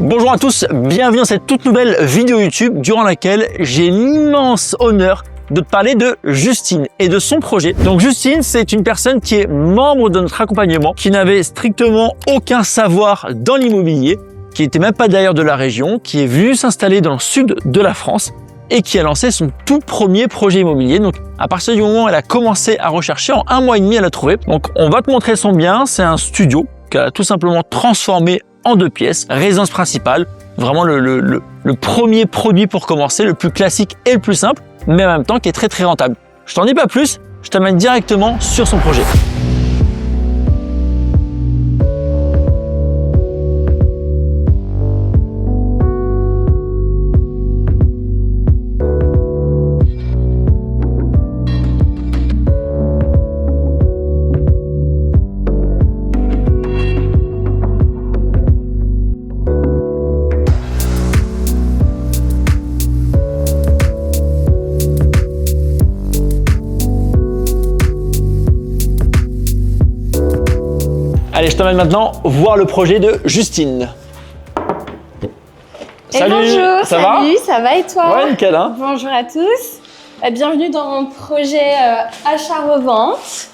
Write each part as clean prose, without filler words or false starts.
Bonjour à tous, bienvenue dans cette toute nouvelle vidéo YouTube durant laquelle j'ai l'immense honneur de te parler de Justine et de son projet. Donc Justine, c'est une personne qui est membre de notre accompagnement, qui n'avait strictement aucun savoir dans l'immobilier, qui n'était même pas d'ailleurs de la région, qui est venue s'installer dans le sud de la France et qui a lancé son tout premier projet immobilier. Donc à partir du moment où elle a commencé à rechercher, en 1 mois et demi, elle a trouvé. Donc on va te montrer son bien, c'est un studio qu'elle a tout simplement transformé en 2 pièces, résidence principale, vraiment le premier produit pour commencer, le plus classique et le plus simple, mais en même temps qui est très rentable. Je t'en dis pas plus, je t'amène directement sur son projet. Allez, je t'emmène maintenant voir le projet de Justine. Salut, bonjour, ça va? Salut, ça va et toi? Ouais, nickel, hein? Bonjour à tous. Bienvenue dans mon projet achat-revente.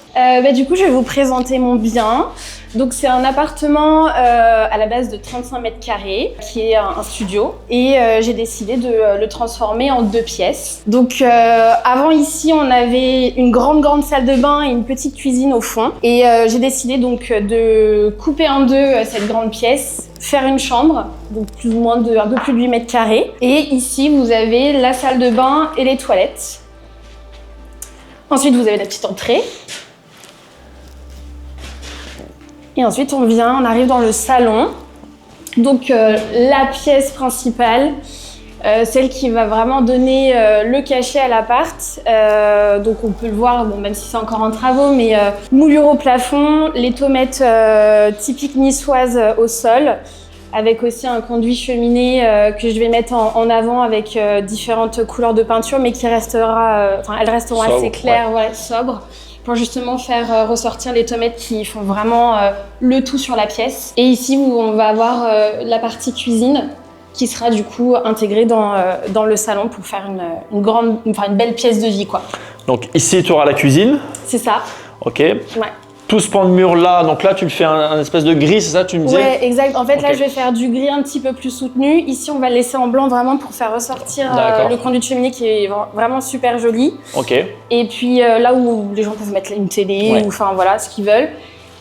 Du coup, je vais vous présenter mon bien. Donc, c'est un appartement à la base de 35 mètres carrés qui est un studio et j'ai décidé de le transformer en 2 pièces. Donc, avant ici, on avait une grande salle de bain et une petite cuisine au fond. Et j'ai décidé donc de couper en 2 cette grande pièce, faire une chambre, donc plus ou moins un peu plus de 8 mètres carrés. Et ici, vous avez la salle de bain et les toilettes. Ensuite, vous avez la petite entrée. Et ensuite, on arrive dans le salon. Donc, la pièce principale, celle qui va vraiment donner le cachet à l'appart. Donc, on peut le voir, bon, même si c'est encore en travaux, mais moulure au plafond, les tomates typiques niçoises au sol, avec aussi un conduit cheminée que je vais mettre en avant avec différentes couleurs de peinture, mais elles resteront sobre, assez claires, ouais, sobres, pour justement faire ressortir les tomates qui font vraiment le tout sur la pièce. Et ici, où on va avoir la partie cuisine qui sera du coup intégrée dans le salon pour faire une belle pièce de vie, quoi. Donc ici, tu auras la cuisine. C'est ça. Ok. Ouais. Tout ce pan de mur là, donc là tu le fais un espèce de gris, c'est ça tu me disais? Ouais, exact. En fait, okay. Là, je vais faire du gris un petit peu plus soutenu. Ici, on va le laisser en blanc vraiment pour faire ressortir le conduit de cheminée qui est vraiment super joli. Ok. Et puis là où les gens peuvent mettre une télé, ou enfin voilà, ce qu'ils veulent.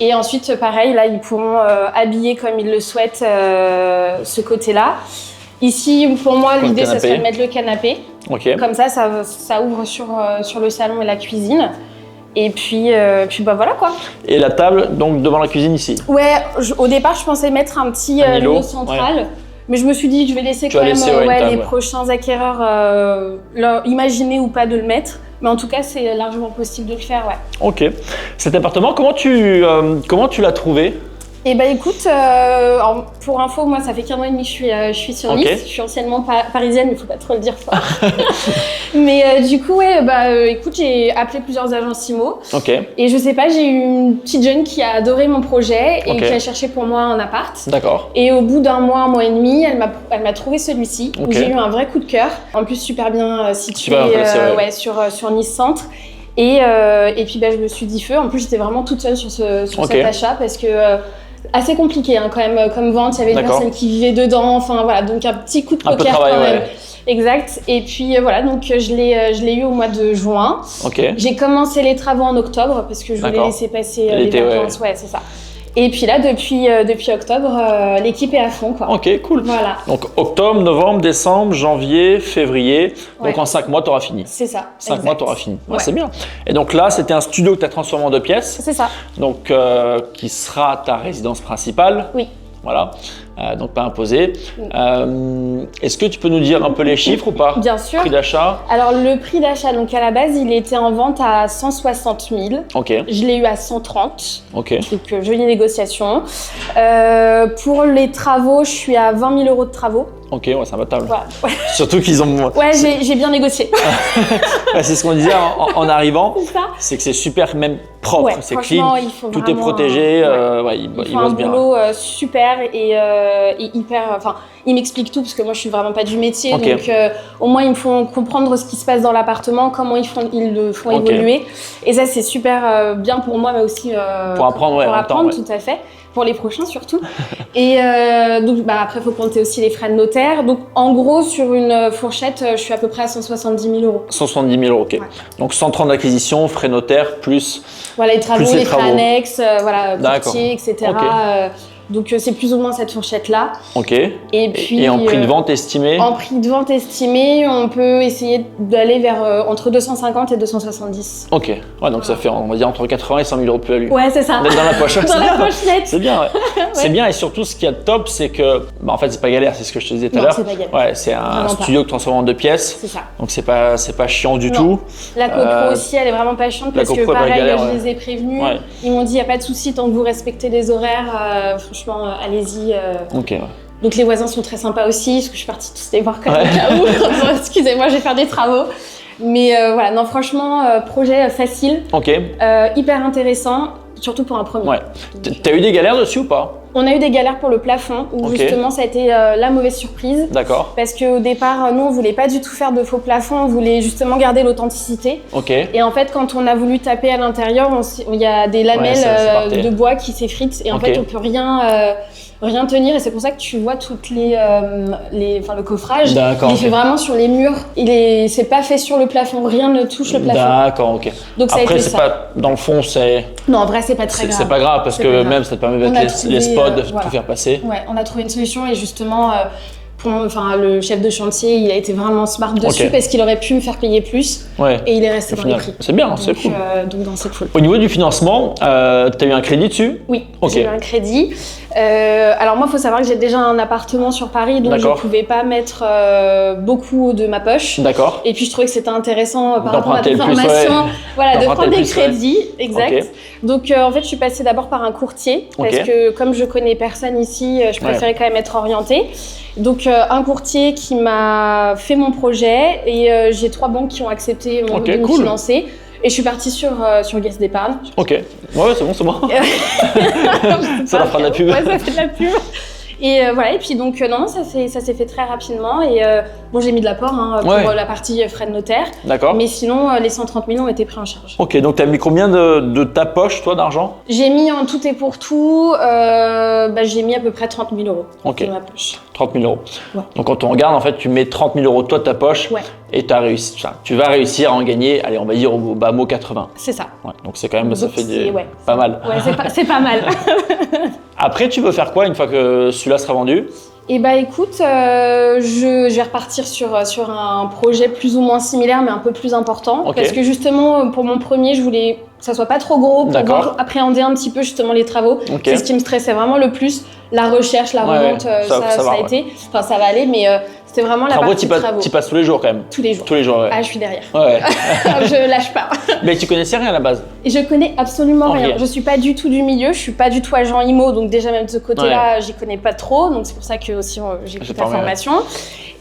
Et ensuite, pareil, là, ils pourront habiller comme ils le souhaitent ce côté-là. Ici, pour moi, l'idée, ça serait de mettre le canapé. Ok. Comme ça ouvre sur le salon et la cuisine. Et puis voilà quoi. Et la table, donc devant la cuisine ici? Ouais, au départ, je pensais mettre un petit îlot central. Ouais. Mais je me suis dit, je vais laisser quand même les prochains acquéreurs imaginer ou pas de le mettre. Mais en tout cas, c'est largement possible de le faire, ouais. Ok. Cet appartement, comment tu l'as trouvé? Eh ben écoute, pour info, moi ça fait qu'1 an et demi que je suis sur Nice. Je suis anciennement parisienne, mais il faut pas trop le dire fort. Mais du coup, écoute, j'ai appelé plusieurs agences IMO. Et je sais pas, j'ai eu une petite jeune qui a adoré mon projet et qui a cherché pour moi un appart. D'accord. Et au bout d'un mois, 1 mois et demi, elle m'a trouvé celui-ci. Où j'ai eu un vrai coup de cœur. En plus, super bien situé sur Nice Centre. Et puis je me suis dit feu. En plus, j'étais vraiment toute seule sur cet achat parce que assez compliqué quand même comme vente. Il y avait une personne qui vivait dedans. Enfin voilà, donc un petit coup de poker quand même. Ouais. Exact. Et puis voilà, donc je l'ai eu au mois de juin. J'ai commencé les travaux en octobre parce que je voulais laisser passer les vacances. Ouais, c'est ça. Et puis là, depuis octobre, l'équipe est à fond, quoi. Ok, cool. Voilà. Donc octobre, novembre, décembre, janvier, février. Donc en 5 mois, tu auras fini. C'est ça. 5 mois, tu auras fini. Ouais, c'est bien. Et donc là, c'était un studio que tu as transformé en 2 pièces. C'est ça. Donc qui sera ta résidence principale. Oui. Voilà, donc pas imposé. Est-ce que tu peux nous dire un peu les chiffres ou pas? Bien sûr. Prix d'achat? Alors le prix d'achat, donc à la base, il était en vente à 160 000. Je l'ai eu à 130. Donc jolie négociation. Pour les travaux, je suis à 20 000 € de travaux. Ok, ouais, c'est imbattable. Voilà. Surtout qu'ils ont... Ouais, j'ai bien négocié. C'est ce qu'on disait en arrivant. C'est que c'est super, même propre, Ouais, c'est franchement, clean, il faut tout est vraiment protégé, ouais. il Il fait bosse un bien. boulot super et hyper. Enfin, il m'explique tout parce que moi je suis vraiment pas du métier, Ok. donc au moins ils me font comprendre ce qui se passe dans l'appartement, comment ils le font Ok. évoluer. Et ça c'est super bien pour moi, mais aussi Pour apprendre, ouais, pour en même temps, apprendre, ouais. tout à fait. Pour les prochains surtout. Et donc après, il faut compter aussi les frais de notaire. Donc en gros, sur une fourchette, je suis à peu près à 170 000 euros. 170 000 €, ok. Ouais. Donc 130 d'acquisition, frais notaires, plus... Voilà, les travaux, Plus les les frais travaux. annexes, voilà, D'accord. courtier, etc. Ok. Donc c'est plus ou moins cette fourchette-là. Ok. Et puis Et en prix de vente estimé? en prix de vente estimé, on peut essayer d'aller vers entre 250 et 270. Ok. Ouais, donc ça fait, on va dire, entre 80 et 100 000 € de plus-value. Ouais, c'est ça. D'être dans la poche. Dans C'est la bien. pochette. C'est bien, ouais. C'est bien, et surtout, ce qu'il y a de top, c'est que, bah, en fait, c'est pas galère, c'est ce que je te disais tout à Non, l'heure. c'est pas galère. Ouais, c'est un Vraiment studio que transforme en 2 pièces. C'est ça. Donc c'est pas chiant du Non. tout. La copro aussi, elle est vraiment pas chiante la parce que copro est pas pareil, galère, je ouais. les ai prévenus. Ouais. Ils m'ont dit, il n'y a pas de souci tant que vous respectez les horaires. Franchement, allez-y. Ok, ouais. Donc les voisins sont très sympas aussi, parce que je suis partie tous les voir quand même Ouais. au cas où. Excusez-moi, je vais faire des travaux. Mais voilà, non, franchement, projet facile, Ok. hyper intéressant, surtout pour un premier. Ouais. Donc, T'as eu des galères dessus ou pas? on a eu des galères pour le plafond, où Ok. justement ça a été la mauvaise surprise. D'accord. Parce qu'au départ, nous, on voulait pas du tout faire de faux plafond, on voulait justement garder l'authenticité. Ok. Et en fait, quand on a voulu taper à l'intérieur, il y a des lamelles ça partait. de bois qui s'effritent et en Ok. fait, on peut rien tenir. Et c'est pour ça que tu vois toutes le coffrage. D'accord, Il est ok. fait vraiment sur les murs. C'est pas fait sur le plafond. Rien ne touche le plafond. D'accord, ok. Donc ça a Après, été c'est ça. pas, dans le fond, c'est Non, en vrai, c'est pas très grave. pas grave parce C'est que pas grave. même ça te permet On a avec trouvé, les spots de voilà. tout faire passer. Ouais, on a trouvé une solution et justement, le chef de chantier, il a été vraiment smart dessus Ok. parce qu'il aurait pu me faire payer plus Ouais. et il est resté Au dans final. les prix. C'est bien, c'est Donc, cool. donc c'est cool. Au niveau du financement, t'as eu un crédit dessus? Oui, Ok. j'ai eu un crédit. Alors moi, il faut savoir que j'ai déjà un appartement sur Paris, donc je D'accord. ne pouvais pas mettre beaucoup de ma poche. D'accord. Et puis je trouvais que c'était intéressant par rapport à D'emprunter ta le plus, formation, ouais. voilà, de D'emprunter prendre le des plus, ouais. crédits, exact. Ok. Donc en fait, je suis passée d'abord par un courtier parce Ok. que comme je connais personne ici, je préférais quand même être orientée. Donc un courtier qui m'a fait mon projet et j'ai 3 banques qui ont accepté Ok, de me cool. financer. Et je suis partie sur Caisse d'épargne. Ok. Ouais, c'est bon, c'est bon. Ça leur fera de la pub. Ouais, ça fait de la pub. Et voilà, et puis donc non, ça s'est fait très rapidement et bon, j'ai mis de l'apport pour Ouais. la partie frais de notaire, D'accord. mais sinon les 130 000 ont été pris en charge. Ok, donc t'as mis combien de ta poche, toi, d'argent? J'ai mis en tout et pour tout, j'ai mis à peu près 30 000 € Ok. dans ma poche. 30 000 €. Ouais. Donc quand on regarde, en fait, tu mets 30 000 € toi de ta poche Ouais, et t'as réussi. Enfin, tu vas réussir à en gagner, allez, on va dire au bas mot 80. c'est ça. Ouais, donc c'est quand même, ça Donc, fait c'est- ouais. pas mal. Ouais, c'est pas mal. Après, tu veux faire quoi une fois que celui-là sera vendu? Et bah écoute, je vais repartir sur un projet plus ou moins similaire mais un peu plus important. Ok. Parce que justement, pour mon premier, je voulais que ça soit pas trop gros pour D'accord. pouvoir appréhender un petit peu justement les travaux. Ok. C'est ce qui me stressait vraiment le plus. La recherche, la Ouais, revente, ouais. Ça ça va, a ouais. été. Enfin, ça va aller, mais c'était vraiment la Travaux, partie travaux. t'y passes tous les jours quand même. Tous les jours. Tous les jours, ouais. Ah, je suis derrière. Ouais. Je lâche pas. Mais tu connaissais rien à la base. Et je connais absolument Ok. rien. Je suis pas du tout du milieu, je suis pas du tout agent IMO, donc déjà même de ce côté-là, j'y connais pas trop. Donc c'est pour ça que aussi j'ai J'ai pris ta formé, ouais. formation.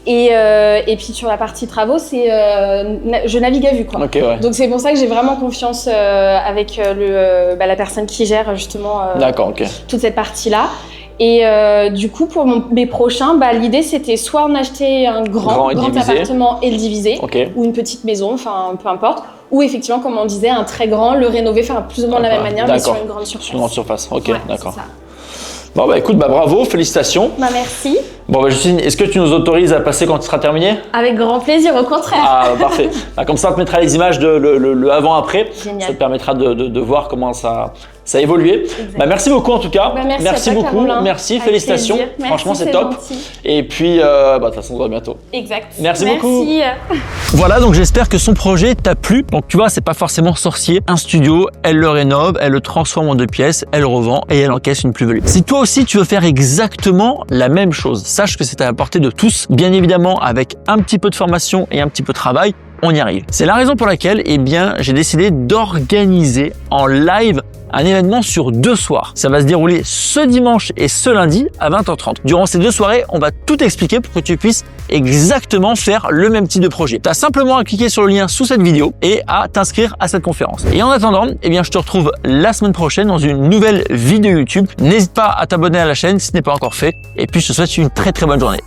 Et puis sur la partie travaux, c'est je navigue à vue quoi. Ok, ouais. Donc c'est pour ça que j'ai vraiment confiance avec la personne qui gère justement D'accord, ok. toute cette partie-là. Et du coup, pour mes prochains, l'idée c'était soit en acheter un Grand et divisé. appartement et le diviser, Ok. ou une petite maison, enfin peu importe, ou effectivement, comme on disait, un très grand, le rénover, faire plus ou moins de la même manière, mais sur D'accord. une grande surface. Sur une grande surface. Ok, Ouais, d'accord. c'est ça. Bon, bah écoute, bravo, félicitations. Merci, Bon, bah Justine, est-ce que tu nous autorises à passer quand tu seras terminé? avec grand plaisir, au contraire. Ah, parfait. Bah, comme ça, on te mettra les images de le avant-après. Génial. Ça te permettra de voir comment ça a évolué. Exact. Bah, merci beaucoup en tout cas. Merci à toi, beaucoup. Carolin. Merci, Avec félicitations. plaisir. Merci, Franchement, c'est c'est top. gentil. Et puis, de toute façon, on se voit bientôt. Exact. Merci beaucoup. Voilà, donc j'espère que son projet t'a plu. Donc tu vois, c'est pas forcément sorcier. Un studio, elle le rénove, elle le transforme en 2 pièces, elle le revend et elle encaisse une plus-value. Si toi aussi tu veux faire exactement la même chose, sache que c'est à la portée de tous. Bien évidemment, avec un petit peu de formation et un petit peu de travail, on y arrive. C'est la raison pour laquelle, eh bien, j'ai décidé d'organiser en live un événement sur 2 soirs. Ça va se dérouler ce dimanche et ce lundi à 20h30. Durant ces 2 soirées, on va tout expliquer pour que tu puisses exactement faire le même type de projet. Tu as simplement à cliquer sur le lien sous cette vidéo et à t'inscrire à cette conférence. Et en attendant, eh bien, je te retrouve la semaine prochaine dans une nouvelle vidéo YouTube. N'hésite pas à t'abonner à la chaîne si ce n'est pas encore fait. Et puis, je te souhaite une très bonne journée.